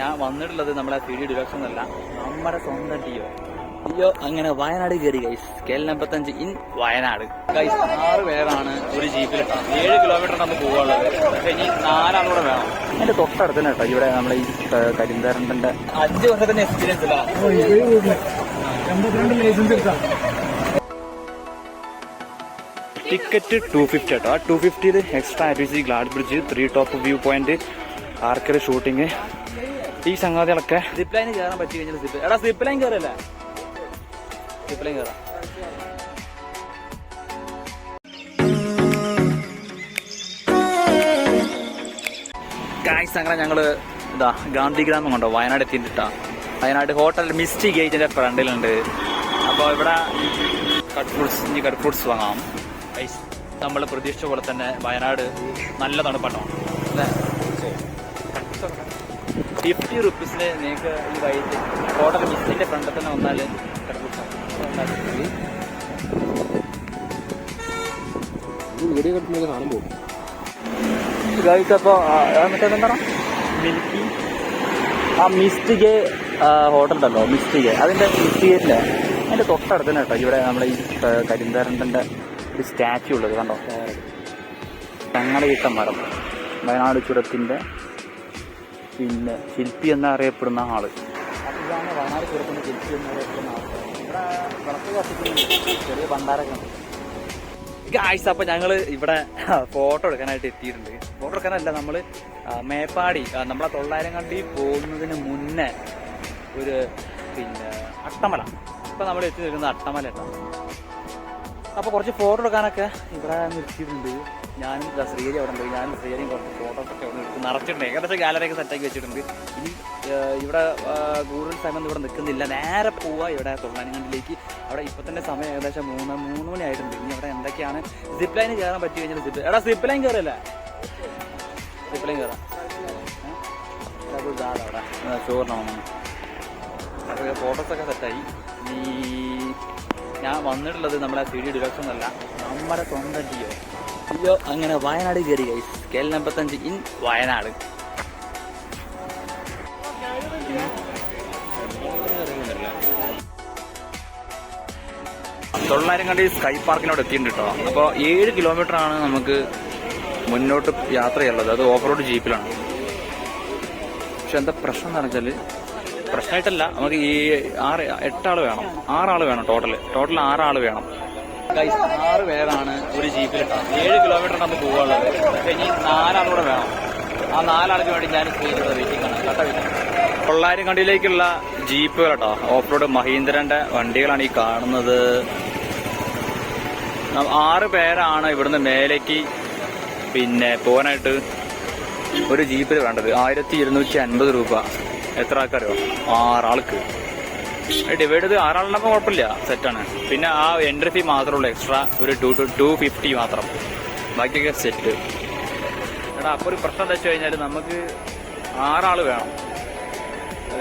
ഞാൻ വന്നിട്ടുള്ളത് നമ്മളെ CD ഡിലക്സ് എന്നല്ല, നമ്മുടെ സ്വന്തം ഡിയോ അങ്ങനെ വയനാട് കയറി guys. KL-45 in Wayanad guys. 6 പേരാണ് ഒരു ജീപ്പിലിട്ടാണ്. 7 കിലോമീറ്റർ നമുക്ക് പോകാനുള്ളത്. പക്ഷെ ഇനി 4 ആളുകൂടെ വേണം. അതിന്റെ തൊട്ടടുത്ത് കേട്ടോ ഇവിടെ നമ്മളെ ഈ കരിന്തരണ്ടന്റെ 5 വർഷത്തിന്റെ എക്സ്പീരിയൻസ് ഇല്ല. ടിക്കറ്റ് 250 കേട്ടോ. 250 extra RTC glass bridge, 3 top view point, archery shooting, ഈ സംഗതികളൊക്കെ. സിപ്പ് ലൈന് കയറാൻ പറ്റി കഴിഞ്ഞാൽ സിപ്പ് ലൈൻ കയറല്ലേ, സിപ്പ് ലൈൻ കയറാം. ഗായ്സ് അങ്ങനെ ഞങ്ങള് ഇതാ ഗാന്ധിഗ്രാമം കണ്ടോ വയനാട് എത്തിയിട്ടാ. വയനാട് ഹോട്ടൽ മിസ്റ്റി ഗേറ്റിന്റെ ഫ്രണ്ടിലുണ്ട്. അപ്പോൾ ഇവിടെ കട്ട് ഫ്രൂട്ട്സ് വാങ്ങാം. നമ്മൾ പ്രതീക്ഷിച്ച പോലെ തന്നെ വയനാട് നല്ല തണുപ്പാണോ അല്ലേ. 50 റുപ്പീസിന് നിങ്ങൾക്ക് ഈ വൈകിട്ട് ഹോട്ടൽ മിസ്റ്റിന്റെ ഫ്രണ്ടിൽ തന്നെ വന്നാൽ കട്ട് ഫ്രൂട്ട്സ് കാണുമ്പോൾ അപ്പോൾ മറ്റേതെന്താണ് മിൽക്കി ആ മിസ്റ്റിഗേ ഹോട്ടൽ ഉണ്ടല്ലോ, മിസ്റ്റിഗേ. അതിൻ്റെ മിസ്റ്റിഗേറ്റില്ല, അതിൻ്റെ തൊട്ടടുത്ത് തന്നെ കേട്ടോ ഇവിടെ നമ്മളെ ഈ കരിന്തരണ്ടൻ്റെ ഒരു സ്റ്റാച്യു ഉള്ളത് കണ്ടോ. ചങ്ങലയിട്ട മരം, വയനാട് ചുരത്തിൻ്റെ പിന്നെ ശില്പി എന്നറിയപ്പെടുന്ന ആള്. അപ്പോൾ ഇതാണ് വയനാട് ചുരത്തിൻ്റെ ശില്പി എന്നറിയപ്പെടുന്ന ആൾ. ഇവിടെ വിളക്ക് കത്തിക്കുന്ന ചെറിയ ഭണ്ഡാരൊക്കെ ഉണ്ട് ഗായ്സ്. അപ്പോൾ ഞങ്ങൾ ഇവിടെ ഫോട്ടോ എടുക്കാനായിട്ട് എത്തിയിട്ടുണ്ട്. ഫോട്ടോ എടുക്കാനല്ല, നമ്മൾ മേപ്പാടി നമ്മളെ 900 കണ്ടി പോകുന്നതിന് മുന്നേ ഒരു പിന്നെ അട്ടമല, ഇപ്പം നമ്മൾ എത്തി നിൽക്കുന്നത് അട്ടമല കേട്ടോ. അപ്പോൾ കുറച്ച് ഫോട്ടോ എടുക്കാനൊക്കെ ഇവിടെ നിർത്തിയിട്ടുണ്ട്. ഞാനും ശ്രീഹരി അവിടെ ഉണ്ട്. ഞാനും ശ്രീഹരിയും കുറച്ച് ഫോട്ടോസൊക്കെ അവിടെ എടുത്ത് നിറച്ചിട്ടുണ്ട്. ഏകദേശം ഗാലറിയൊക്കെ സെറ്റാക്കി വെച്ചിട്ടുണ്ട്. ഇനി ഇവിടെ കൂടുതൽ സമയം ഇവിടെ നിൽക്കുന്നില്ല, നേരെ പോവുക ഇവിടെ 900 കണ്ടിലേക്ക്. അവിടെ ഇപ്പം തന്നെ സമയം ഏകദേശം 3 മണി ആയിട്ടുണ്ട്. ഇനി അവിടെ എന്തൊക്കെയാണ് സിപ്പ് ലൈന് കയറാൻ പറ്റി കഴിഞ്ഞാൽ സിപ്പ് ലൈൻ കയറല്ലേ, സിപ്പ് ലൈൻ കയറാം. അവിടെ ചോറിനാണ്. അപ്പോൾ ഫോട്ടോസൊക്കെ സെറ്റായി. ഈ ഞാൻ വന്നിട്ടുള്ളത് നമ്മളെ CD ഡിലക്സ് എന്നല്ല, നമ്മുടെ സ്വന്തം ഡിയോ അങ്ങനെ വയനാട് കയറി guys. KL-45 in Wayanad. 900 Kandi sky പാർക്കിനോട് എത്തിയിട്ടുണ്ട് കേട്ടോ. അപ്പോൾ 7 കിലോമീറ്ററാണ് നമുക്ക് മുന്നോട്ട് യാത്ര ചെയ്യുള്ളത്. അത് ഓഫ് റോഡ് ജീപ്പിലാണ്. പക്ഷെ എന്താ പ്രശ്നം എന്താണെന്ന് വെച്ചാൽ, പ്രശ്നമായിട്ടല്ല, നമുക്ക് ഈ 8 ആൾ വേണം, 6 ആൾ വേണം. ടോട്ടൽ 6 ആൾ വേണം ഗൈസ്. 6 പേരാണ് ഒരു ജീപ്പിലിട്ടാണ്. 7 കിലോമീറ്റർ നമുക്ക് പോകാനുള്ളത്. പക്ഷെ ഇനി 4 ആളുകൂടെ വേണം. ആ 4 ആൾക്ക് വേണ്ടി ഞാൻ സ്പീഡിലൂടെ വെയിറ്റിംഗ് ആണ് കേട്ടോ. 900 കണ്ടിയിലേക്കുള്ള ജീപ്പുകൾ കേട്ടോ. ഓഫ് റോഡ് മഹീന്ദ്രന്റെ വണ്ടികളാണ് ഈ കാണുന്നത്. 6 പേരാണ് ഇവിടുന്ന് മേലേക്ക് പിന്നെ പോകാനായിട്ട് ഒരു ജീപ്പിൽ വേണ്ടത്. 1250 രൂപ. എത്ര ആൾക്കാരോ? 6 ആൾക്ക്. ഡിവൈഡ് ചെയ്ത് 6 ആളുണ്ടാകുമ്പോൾ കുഴപ്പമില്ല, സെറ്റാണ്. പിന്നെ ആ എൻട്രി ഫീ മാത്രമേ ഉള്ളൂ എക്സ്ട്രാ, ഒരു 250 മാത്രം. ബാക്കിയൊക്കെ സെറ്റ്. എടാ അപ്പോൾ ഒരു പ്രശ്നം എന്താ വെച്ച് കഴിഞ്ഞാൽ, നമുക്ക് 6 ആൾ വേണം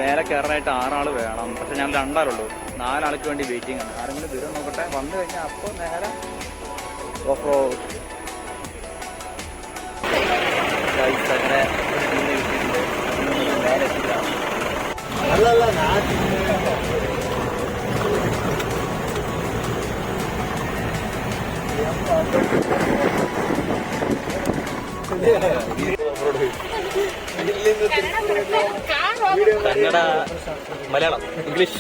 നേരെ കയറാനായിട്ട്. 6 ആൾ വേണം. പക്ഷെ ഞങ്ങൾ 2 ആളുള്ളൂ. 4 ആൾക്ക് വേണ്ടി വെയിറ്റിംഗ് ആണ്. ആരെങ്കിലും വരും നോക്കട്ടെ. വന്നു കഴിഞ്ഞാൽ അപ്പോൾ നേരെ ഓഫ് റോഡ്. അങ്ങനെ നേരെ എത്തിക്കാം. കന്നഡ, മലയാളം, ഇംഗ്ലീഷ്.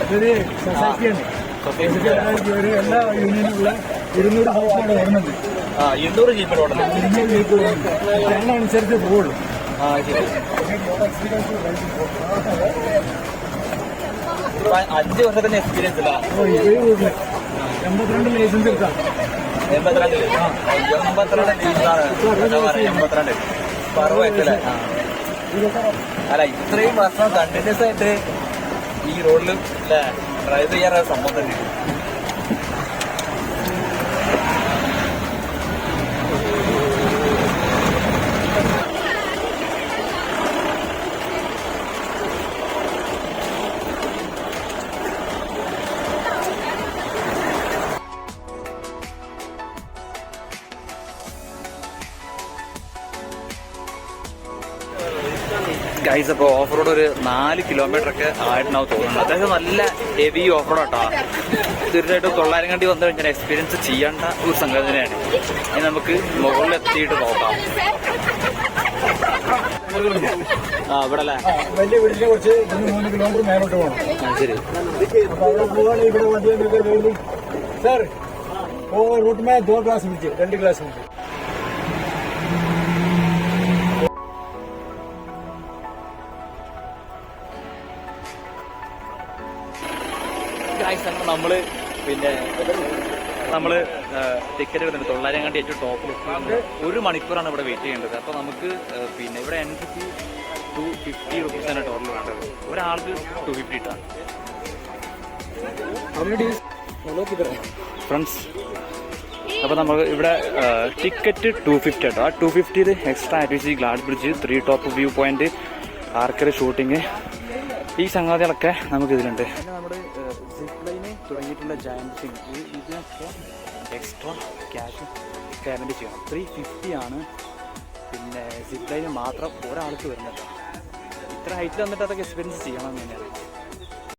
ഇതൊരു സൊസൈറ്റിയാണ്. എല്ലാ യൂണിയനുള്ള 200 ജീപ്പാണ് ഓടുന്നത്. 200 ജീപ്പിൽ ഓടുന്നത്. 200 ജീപ്പ് എണ്ണം അനുസരിച്ച് പോകുള്ളൂ. 5 വർഷത്തിന്റെ എക്സ്പീരിയൻസ് ഇല്ല. 82 ലൈസൻസ് എടുക്കാം. 82 അല്ല, ഇത്രയും വർഷം കണ്ടിന്യൂസ് ആയിട്ട് ഈ റോഡിൽ അല്ലേ ഡ്രൈവ് ചെയ്യാൻ സംഭവം തന്നെ. ഗൈസ് അപ്പോൾ ഓഫ് റോഡ് ഒരു 4 കിലോമീറ്റർ ഒക്കെ ആയിട്ടുണ്ടാവും തോന്നുന്നു. അതായത് നല്ല ഹെവി ഓഫ് റോഡ് ആട്ടോ. തീർച്ചയായിട്ടും തൊള്ളായിരങ്കണ്ടി വന്നു കഴിഞ്ഞാൽ എക്സ്പീരിയൻസ് ചെയ്യേണ്ട ഒരു സംഗതി തന്നെയാണ്. ഇനി നമുക്ക് മുകളിലെത്തിയിട്ട് നോക്കാം. ഇവിടെ അല്ലേ വലിയ വീടിനെ കുറച്ച് 3 കിലോമീറ്റർ മേലോട്ട് പോകണം. ശരി. അപ്പൊ അവിടെ പോവാണ്. ഇവിടെ വണ്ടി സാർ वो रूट में 2 क्लास नीचे 2 क्लास नीचे. നമ്മള് ടിക്കറ്റ് എടുത്തിട്ടുണ്ട്. തൊള്ളായിരങ്കണ്ടി ഏറ്റവും ടോപ്പിൽ 1 മണിക്കൂറാണ് ഇവിടെ വെയിറ്റ് ചെയ്യേണ്ടത്. അപ്പോൾ നമുക്ക് പിന്നെ ഇവിടെ എൻട്രിക്ക് 250 റുപ്പീസാണ് ടോട്ടൽ വേണ്ടത്. ഒരാൾക്ക് 250 ഇട്ടാണ്. ഫ്രണ്ട്സ്, അപ്പോൾ നമ്മൾ ഇവിടെ ടിക്കറ്റ് 250 കേട്ടോ. ആ 250 extra activity, glass bridge, 3 top view point, archery shooting, ഈ സംഗതികളൊക്കെ നമുക്കിതിലുണ്ട്. പിന്നെ നമ്മുടെ സിപ്പ് ലൈന് തുടങ്ങിയിട്ടുള്ള ജയന്റ് സിംഗ് ഇതിനൊക്കെ എക്സ്ട്രാ ക്യാഷ് പേയ്മെൻറ്റ് ചെയ്യണം. 350 ആണ് പിന്നെ സിപ്പ് ലൈന് മാത്രം ഒരാൾക്ക് വരുന്നത്. ഇത്ര ഹൈറ്റിൽ വന്നിട്ട് അതൊക്കെ എക്സ്പീരിയൻസ് ചെയ്യണം എന്ന് തന്നെയാണ്.